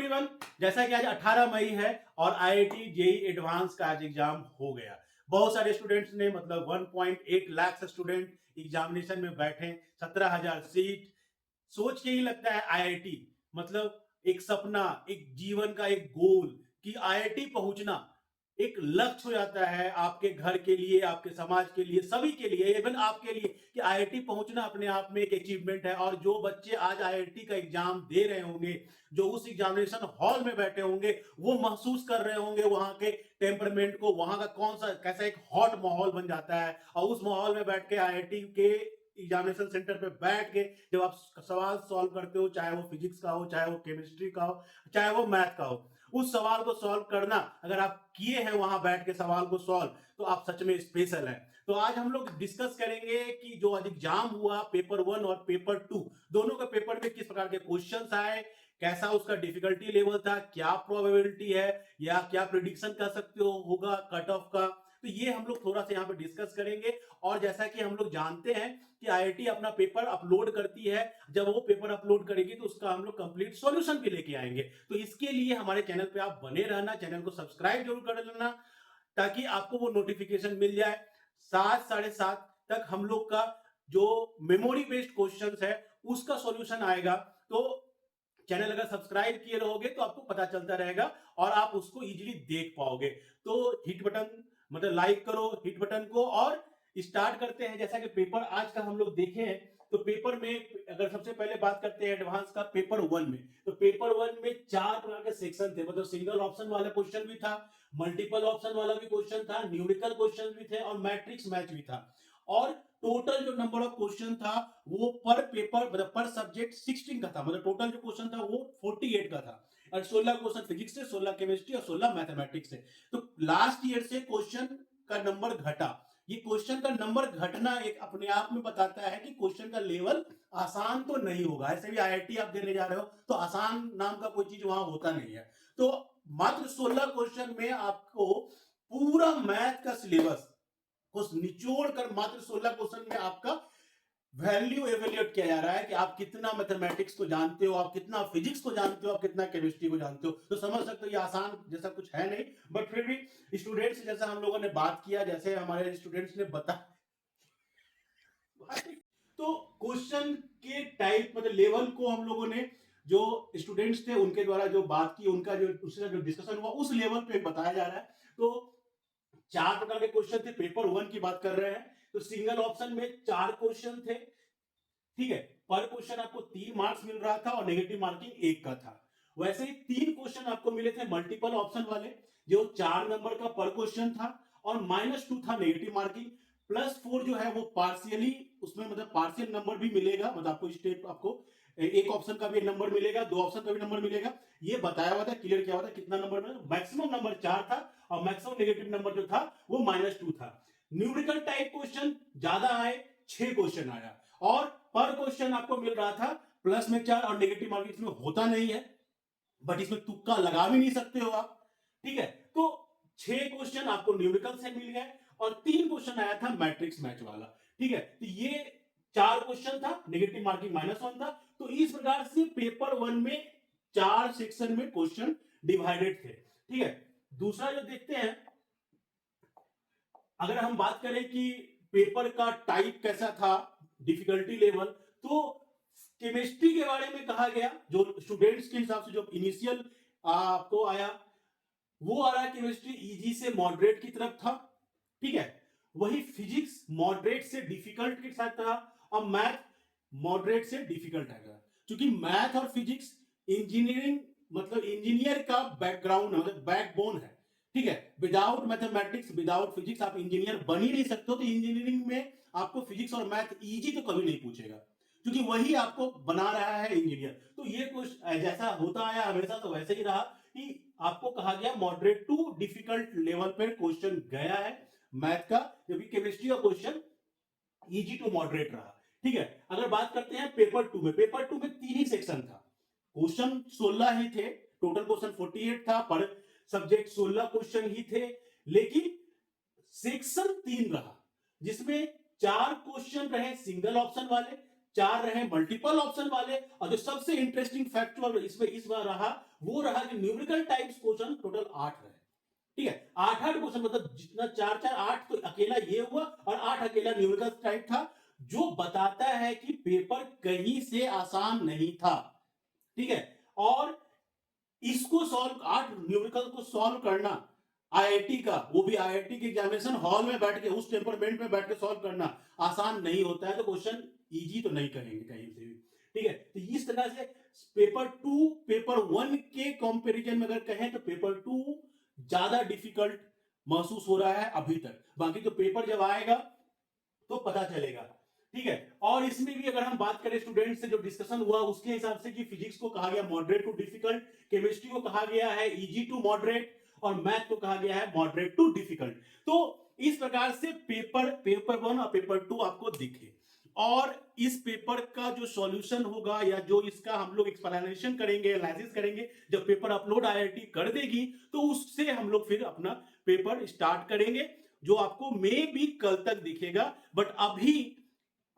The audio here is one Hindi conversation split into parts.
एवरीवन, जैसा कि आज 18 मई है और आईआईटी जेई एडवांस का आज एग्जाम हो गया। बहुत सारे स्टूडेंट्स ने मतलब 1.8 लाख स्टूडेंट एग्जामिनेशन में बैठे, 17,000 सीट। सोच के ही लगता है आईआईटी मतलब एक सपना, एक जीवन का एक गोल कि आईआईटी पहुंचना एक लक्ष्य हो जाता है आपके घर के लिए, आपके समाज के लिए, सभी के लिए, इवन आपके लिए कि आईआईटी पहुंचना अपने आप में एक अचीवमेंट है। और जो बच्चे आज आईआईटी का एग्जाम दे रहे होंगे, जो उस एग्जामिनेशन हॉल में बैठे होंगे, वो महसूस कर रहे होंगे वहां के टेम्परमेंट को, वहां का कौन सा कैसा एक हॉट माहौल बन जाता है। और उस माहौल में बैठ के आईआईटी के एग्जामिनेशन सेंटर पे बैठ के जब आप सवाल सॉल्व करते हो, चाहे वो फिजिक्स का हो, चाहे वो केमिस्ट्री का हो, चाहे वो मैथ का हो, उस सवाल को सॉल्व करना अगर आप किए हैं वहां बैठ के सवाल को सॉल्व, तो आप सच में स्पेशल हैं। तो आज हम लोग डिस्कस करेंगे कि जो आज एग्जाम हुआ पेपर 1 और पेपर 2, दोनों के पेपर में किस प्रकार के क्वेश्चंस आए, कैसा उसका डिफिकल्टी लेवल था, क्या प्रोबेबिलिटी है या क्या प्रिडिक्शन कर सकते हो होगा कट ऑफ का। तो ये हम लोग थोड़ा सा यहाँ पे डिस्कस करेंगे। और जैसा कि हम लोग जानते हैं कि आईआईटी अपना पेपर अपलोड करती है, जब वो पेपर अपलोड करेगी तो उसका हम लोग कंप्लीट सॉल्यूशन भी लेके आएंगे। तो इसके लिए हमारे चैनल पे आप बने रहना, चैनल को सब्सक्राइब जरूर कर लेना ताकि आपको वो नोटिफिकेशन मिल जाए। 7 साढ़े 7 तक हम लोग का जो मेमोरी बेस्ड क्वेश्चन है उसका सॉल्यूशन आएगा। तो चैनल अगर सब्सक्राइब किए रहोगे तो आपको पता चलता रहेगा और आप उसको इजीली देख पाओगे। तो हिट बटन मतलब लाइक करो हिट बटन को और स्टार्ट करते हैं। जैसा कि पेपर आज का हम लोग देखे हैं, तो पेपर में अगर सबसे पहले बात करते हैं एडवांस का पेपर 1 में, तो पेपर 1 में 4 प्रकार के सेक्शन थे। मतलब सिंगल ऑप्शन वाला क्वेश्चन भी था, मल्टीपल ऑप्शन वाला भी क्वेश्चन था, न्यूमेरिकल क्वेश्चन भी थे और मैट्रिक्स मैच भी था। और टोटल जो नंबर ऑफ क्वेश्चन था वो पर पेपर मतलब पर सब्जेक्ट 16 का था। मतलब टोटल जो क्वेश्चन था वो 48 का था और 16 क्वेश्चन फिजिक्स से, 16 केमिस्ट्री और 16 मैथमेटिक्स से। तो लास्ट ईयर से क्वेश्चन का नंबर घटा। ये क्वेश्चन का नंबर घटना एक अपने आप में बताता है कि क्वेश्चन का लेवल आसान तो नहीं होगा। ऐसे भी आईआईटी आप देने जा रहे हो तो आसान नाम का कोई चीज वहां होता नहीं है। तो मात्र 16 क्वेश्चन में आपको पूरा मैथ का सिलेबस को निचोड़ कर मात्र 16 क्वेश्चन में आपका वैल्यू एवेल्यूएट किया जा रहा है कि आप कितना मैथमेटिक्स को जानते हो, आप कितना फिजिक्स को जानते हो, आप कितना केमिस्ट्री को जानते हो। तो समझ सकते हो ये आसान जैसा कुछ है नहीं, बट फिर भी स्टूडेंट्स जैसा हम लोगों ने बात किया, जैसे हमारे स्टूडेंट्स ने बताया, तो क्वेश्चन के टाइप मतलब लेवल को हम लोगों ने जो स्टूडेंट्स थे उनके द्वारा जो बात की, उनका जो उससे जो डिस्कशन हुआ उस लेवल पे बताया जा रहा है। तो 4 प्रकार के क्वेश्चन थे, पेपर 1 की बात कर रहे हैं। तो सिंगल ऑप्शन में 4 क्वेश्चन थे, ठीक है। पर क्वेश्चन आपको 3 मार्क्स मिल रहा था और नेगेटिव मार्किंग 1 का था। वैसे ही 3 क्वेश्चन आपको मिले थे मल्टीपल ऑप्शन वाले, जो 4 नंबर का पर क्वेश्चन था और -2 था नेगेटिव मार्किंग। +4 जो है वो पार्शियली उसमें मतलब पार्शियल नंबर भी मिलेगा, मतलब आपको स्टेट आपको एक ऑप्शन का भी नंबर मिलेगा, 2 ऑप्शन का भी नंबर मिलेगा। ये बताया हुआ था, क्लियर किया हुआ था कितना नंबर मिलेगा। मैक्सिमम नंबर 4 था और मैक्सिमम नेगेटिव नंबर जो था वो -2 था। न्यूमेरिकल टाइप क्वेश्चन ज्यादा आए, 6 क्वेश्चन आया और पर क्वेश्चन आपको मिल रहा था प्लस में 4 और नेगेटिव मार्किंग इसमें होता नहीं है, बट इसमें तुक्का लगा भी नहीं सकते हो आप, ठीक है। तो 6 क्वेश्चन आपको न्यूमेरिकल से मिल गए और 3 क्वेश्चन आया था मैट्रिक्स मैच वाला, ठीक है। तो ये 4 क्वेश्चन था, नेगेटिव मार्किंग -1 था। तो इस प्रकार से पेपर 1 में 4 सेक्शन में क्वेश्चन डिवाइडेड थे, ठीक है। दूसरा जो देखते हैं, अगर हम बात करें कि पेपर का टाइप कैसा था, डिफिकल्टी लेवल, तो केमिस्ट्री के बारे में कहा गया जो स्टूडेंट्स के हिसाब से जो इनिशियल आपको आया वो आ रहा है केमिस्ट्री इजी से मॉडरेट की तरफ था, ठीक है। वही फिजिक्स मॉडरेट से डिफिकल्ट के साथ था और मैथ मॉडरेट से डिफिकल्ट आएगा, क्योंकि मैथ और फिजिक्स इंजीनियरिंग मतलब इंजीनियर का बैकग्राउंड है, मतलब बैकबोन है, ठीक है। विदाउट मैथमेटिक्स विदाउट फिजिक्स आप इंजीनियर बन ही नहीं सकते हो। तो इंजीनियरिंग में आपको फिजिक्स और मैथ इजी तो कभी नहीं पूछेगा, क्योंकि वही आपको बना रहा है इंजीनियर। तो ये कुछ जैसा होता आया हमेशा तो वैसे ही रहा कि आपको कहा गया मॉडरेट टू डिफिकल्ट लेवल पर क्वेश्चन गया है मैथ का, जबकि केमिस्ट्री का क्वेश्चन इजी टू मॉडरेट रहा, ठीक है। अगर बात करते हैं पेपर 2 में, पेपर 2 में 3 ही सेक्शन था, क्वेश्चन 16 ही थे, टोटल क्वेश्चन 48 था, पर सब्जेक्ट 16 क्वेश्चन ही थे, लेकिन सेक्शन 3 रहा जिसमें 4 क्वेश्चन रहे सिंगल ऑप्शन वाले, 4 रहे मल्टीपल ऑप्शन वाले, और जो सबसे इंटरेस्टिंग फैक्ट इसमें इस बार रहा वो रहा कि न्यूमेरिकल टाइप्स क्वेश्चन टोटल 8 रहे। ठीक है, 8 क्वेश्चन, मतलब जितना 4 4 8, तो अकेला ये हुआ और 8 अकेला न्यूमेरिकल टाइप था, जो बताता है कि पेपर कहीं से आसान नहीं था। ठीक है, और इसको सॉल्व, 8 न्यूमेरिकल को सॉल्व करना आईआईटी का, वो भी आईआईटी के एग्जामिनेशन हॉल में बैठ के, उस टेम्परमेंट में बैठ के सॉल्व करना आसान नहीं होता है, तो क्वेश्चन इजी तो नहीं कहेंगे कहीं से भी। ठीक है, तो इस तरह से पेपर 2 पेपर 1 के कंपैरिजन में अगर कहें तो पेपर 2 ज्यादा डिफिकल्ट महसूस हो रहा है अभी तक, बाकी तो पेपर जब आएगा तो पता चलेगा। ठीक है, और इसमें भी अगर हम बात करें स्टूडेंट से जो डिस्कशन हुआ उसके हिसाब से कि फिजिक्स को कहा गया मॉडरेट टू डिफिकल्ट, केमिस्ट्री को कहा गया है इजी टू मॉडरेट, और मैथ को कहा गया है मॉडरेट टू डिफिकल्ट। तो इस प्रकार से पेपर 1 और पेपर 2 आपको दिखे, और इस पेपर का जो सॉल्यूशन होगा या जो इसका हम लोग एक्सप्लेनेशन करेंगे, एनालिसिस करेंगे, जब पेपर अपलोड आईआईटी कर देगी तो उससे हम लोग फिर अपना पेपर स्टार्ट करेंगे, जो आपको मे भी कल तक दिखेगा। बट अभी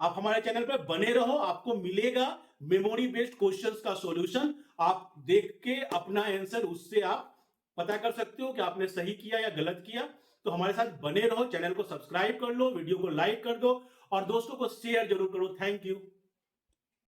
आप हमारे चैनल पर बने रहो, आपको मिलेगा मेमोरी बेस्ड क्वेश्चंस का सॉल्यूशन, आप देख के अपना आंसर उससे आप पता कर सकते हो कि आपने सही किया या गलत किया। तो हमारे साथ बने रहो, चैनल को सब्सक्राइब कर लो, वीडियो को लाइक कर दो और दोस्तों को शेयर जरूर करो। Thank you.